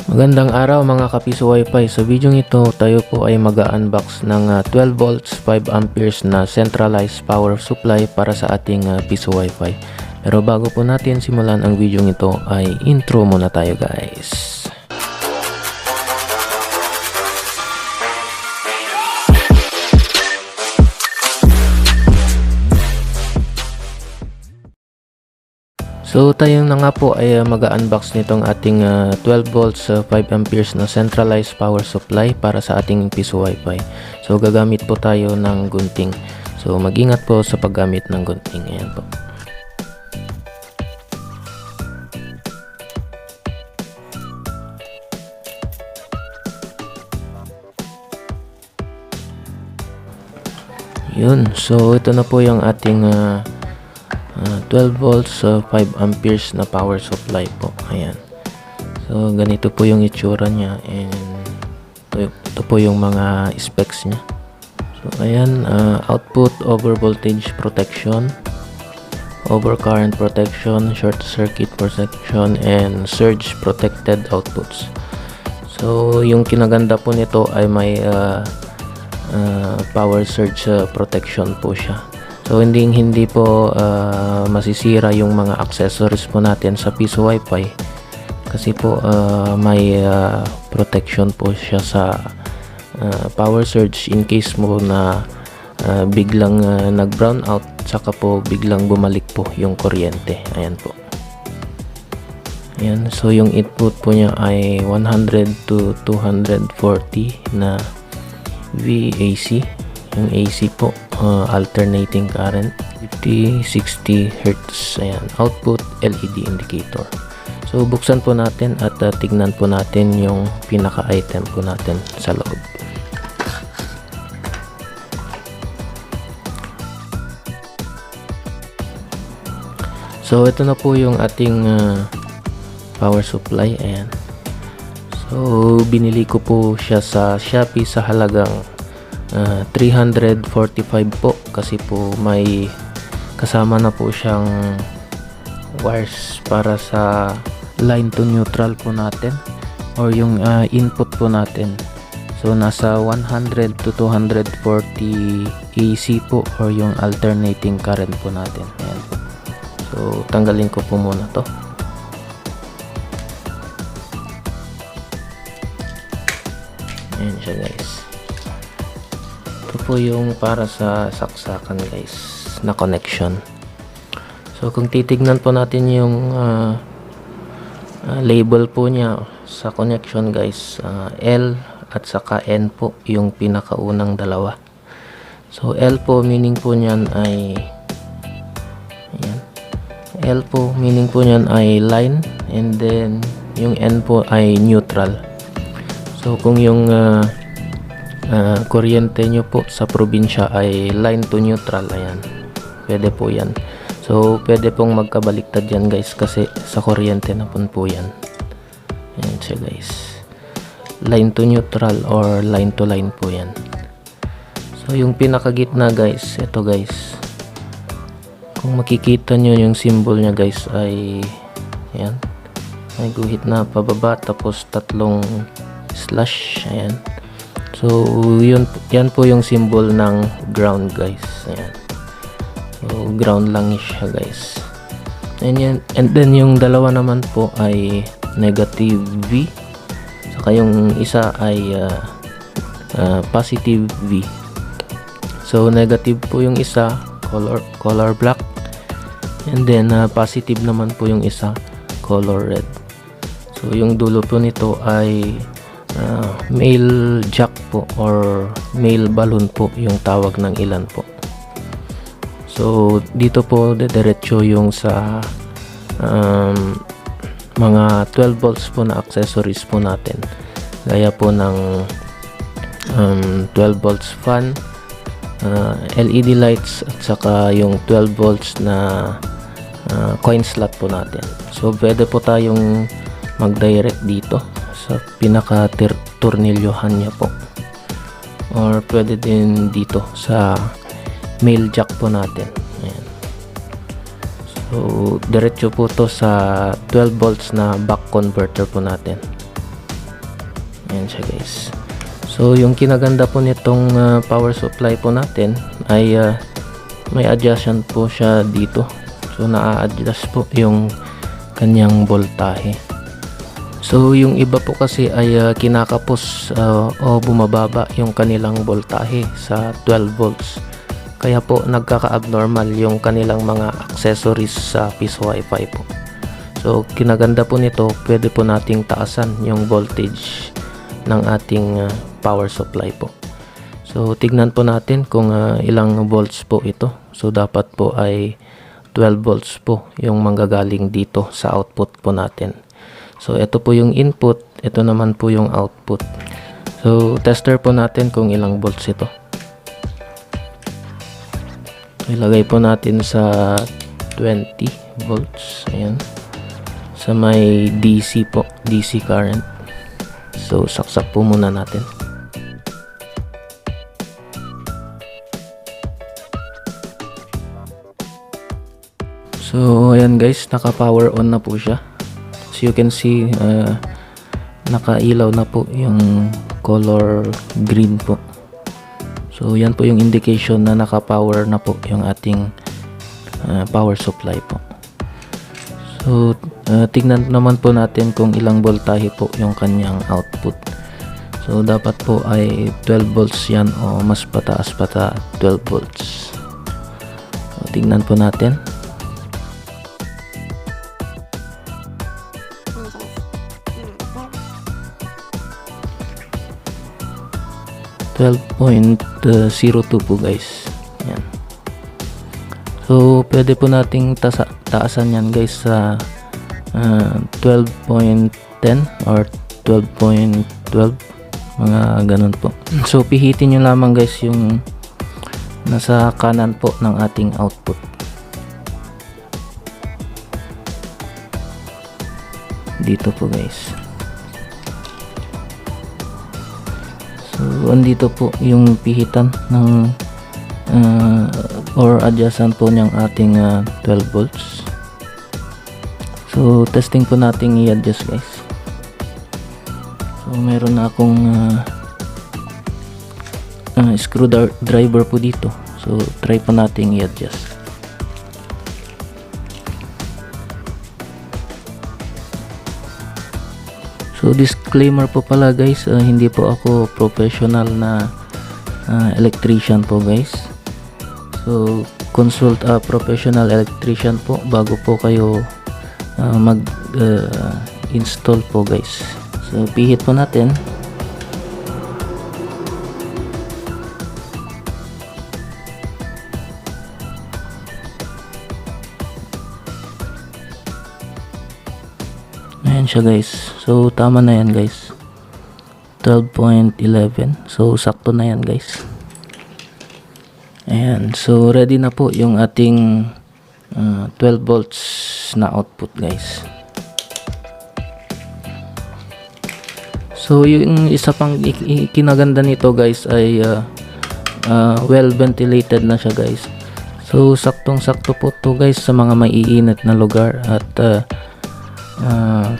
Magandang araw mga kapiso wifi. Sa video ito tayo po ay mag-unbox ng 12 volts 5 amperes na centralized power supply para sa ating piso wifi. Pero bago po natin simulan ang video ito ay intro muna tayo guys. So tayo na nga po ay mag-unbox nitong ating 12 volts 5 amperes na centralized power supply para sa ating piso wifi. So gagamit po tayo ng gunting. So mag-ingat po sa paggamit ng gunting. Ayan po. Yun. So ito na po yung ating 12 volts 5 amperes na power supply po. Ayan. So ganito po yung itsura niya, and ito po yung mga specs niya. So ayan, output over voltage protection, over current protection, short circuit protection, and surge protected outputs. So yung kinaganda po nito ay may power surge protection po siya. So hindi po masisira yung mga accessories po natin sa piso wifi, kasi po may protection po siya sa power surge in case mo na biglang nag brown out, saka po biglang bumalik po yung kuryente. Ayan po. Ayan, so yung input po niya ay 100 to 240 na VAC. Yung AC po, alternating current, 50-60 Hz. Ayan, output LED indicator. So buksan po natin at tignan po natin yung pinaka-item po natin sa loob. So ito na po yung ating power supply. Ayan. So binili ko po siya sa Shopee sa halagang 345 po, kasi po may kasama na po siyang wires para sa line to neutral po natin, or yung input po natin. So nasa 100 to 240 AC po, or yung alternating current po natin. Ayan po. So tanggalin ko po muna to. Ayan siya guys. Ito po yung para sa saksakan guys na connection. So kung titignan po natin yung label po niya sa connection guys, L at saka N po yung pinakaunang dalawa. So L po meaning po niyan ay ayan, L po meaning po niyan ay line, and then yung N po ay neutral. So kung yung kuryente nyo po sa probinsya ay line to neutral, ayan, pwede po yan. So pwede pong magkabaliktad yan guys, kasi sa kuryente na po yan. Ayan siya guys, line to neutral or line to line po yan. So yung pinakagitna guys, ito guys, kung makikita nyo yung symbol nya guys ay ayan, may guhit na pababa, tapos tatlong slash. Ayan. So yan po yung symbol ng ground guys. Ayan. So ground lang siya guys. And then yung dalawa naman po ay negative V, saka yung isa ay positive V. So negative po yung isa, color black, and then positive naman po yung isa, color red. So yung dulo po nito ay male jack po, or male balloon po yung tawag ng ilan po. So dito po diretso yung sa mga 12 volts po na accessories po natin, gaya po ng 12 volts fan, LED lights, at saka yung 12 volts na coin slot po natin. So pwede po tayong mag-direct dito sa pinaka tornilyohan niya po, or pwede din dito sa male jack po natin. Ayan. So diretso po to sa 12 volts na back converter po natin. Ayan siya guys. So yung kinaganda po nitong power supply po natin ay may adjustment po siya dito. So na-adjust po yung kanyang voltahe. So yung iba po kasi ay kinakapos o bumababa yung kanilang voltahe sa 12 volts. Kaya po nagkaka-abnormal yung kanilang mga accessories sa piso wifi po. So kinaganda po nito, pwede po nating taasan yung voltage ng ating power supply po. So tignan po natin kung ilang volts po ito. So dapat po ay 12 volts po yung manggagaling dito sa output po natin. So ito po yung input, ito naman po yung output. So tester po natin kung ilang volts ito. Ilagay po natin sa 20 volts. Ayan. Sa may DC po, DC current. So saksak po muna natin. So ayan guys, naka power on na po siya. So you can see nakailaw na po yung color green po. So yan po yung indication na naka power na po yung ating power supply po. So tignan naman po natin kung ilang voltahe po yung kanyang output. So dapat po ay 12 volts yan o mas pataas pa 12 volts. So tignan po natin. 12.02 po guys. Yan. So pwede po nating taasan yan guys sa 12.10 or 12.12, mga ganun po. So pihitin nyo lamang guys yung nasa kanan po ng ating output. Dito po guys. So andito po yung pihitan ng or adjustment po niyang ating 12 volts. So testing po natin i-adjust guys. So meron na akong screwdriver po dito. So try po natin i-adjust. So disclaimer po pala guys, hindi po ako professional na electrician po guys. So consult a professional electrician po bago po kayo mag install po guys. So pihit po natin. Ayan siya guys. So tama na yan guys. 12.11. So sakto na yan guys. Ayan. So ready na po yung ating 12 volts na output guys. So yung isa pang kinaganda nito guys ay well ventilated na siya guys. So saktong sakto po to guys sa mga maiinit na lugar at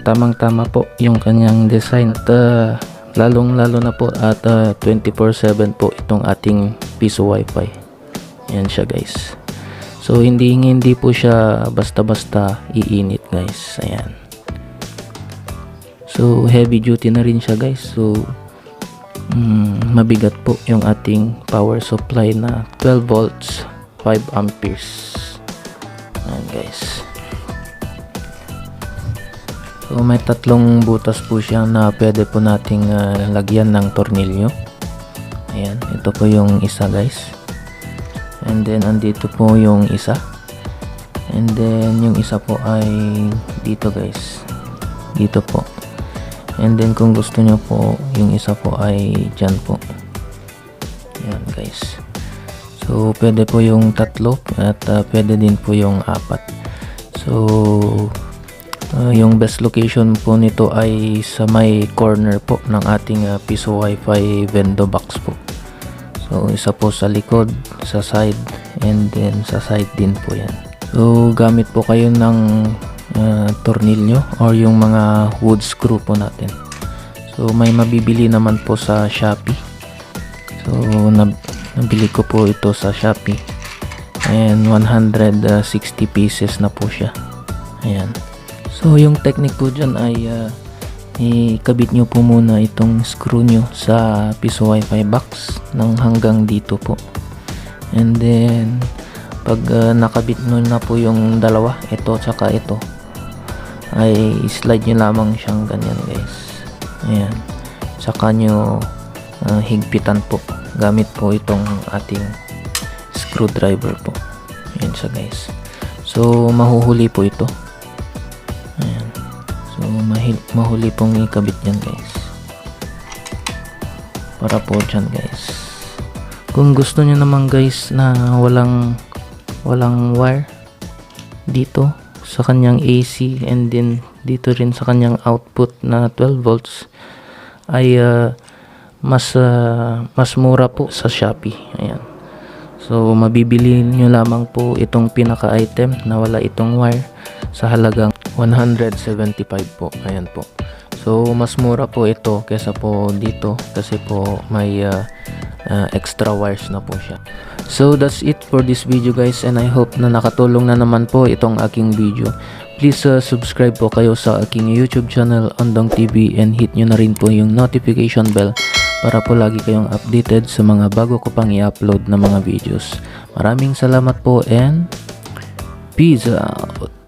tamang tama po yung kanyang design at lalong lalo na po at 24/7 po itong ating piso wifi. Yan siya guys. So hindi po siya basta-basta iinit guys. Ayan. So heavy duty na rin siya guys. So mabigat po yung ating power supply na 12 volts 5 amperes. Ayan guys. So may tatlong butas po siya na pwede po nating lagyan ng tornilyo. Ayan, ito po yung isa guys. And then andito po yung isa. And then yung isa po ay dito guys. Dito po. And then kung gusto nyo po, yung isa po ay dyan po. Ayan guys. So pwede po yung tatlo at pwede din po yung apat. So yung best location po nito ay sa may corner po ng ating piso wifi vendo box po. So isa po sa likod, sa side, and then sa side din po yan. So gamit po kayo ng tornilyo or yung mga wood screw po natin. So may mabibili naman po sa Shopee. So nabili ko po ito sa Shopee. And 160 pieces na po siya. Ayan. So yung technique po dyan ay ikabit nyo po muna itong screw nyo sa piso wifi box ng hanggang dito po. And then pag nakabit nyo na po yung dalawa, ito tsaka ito, ay slide nyo lamang siyang ganyan guys. Ayan. Saka nyo higpitan po gamit po itong ating screwdriver po. Ayan siya guys. So mahuhuli po ito. Ayan. So mahuli pong ikabit yan guys. Para po dyan guys. Kung gusto nyo naman guys na walang wire dito sa kanyang AC and then dito rin sa kanyang output na 12 volts ay mas mura po sa Shopee. Ayan. So mabibili nyo lamang po itong pinaka item na wala itong wire sa halagang 175 po. Ayan po. So mas mura po ito kesa po dito kasi po may extra wires na po siya. So that's it for this video guys, and I hope na nakatulong na naman po itong aking video. Please subscribe po kayo sa aking YouTube channel Ondong TV and hit nyo na rin po yung notification bell para po lagi kayong updated sa mga bago ko pang i-upload na mga videos. Maraming salamat po and peace out!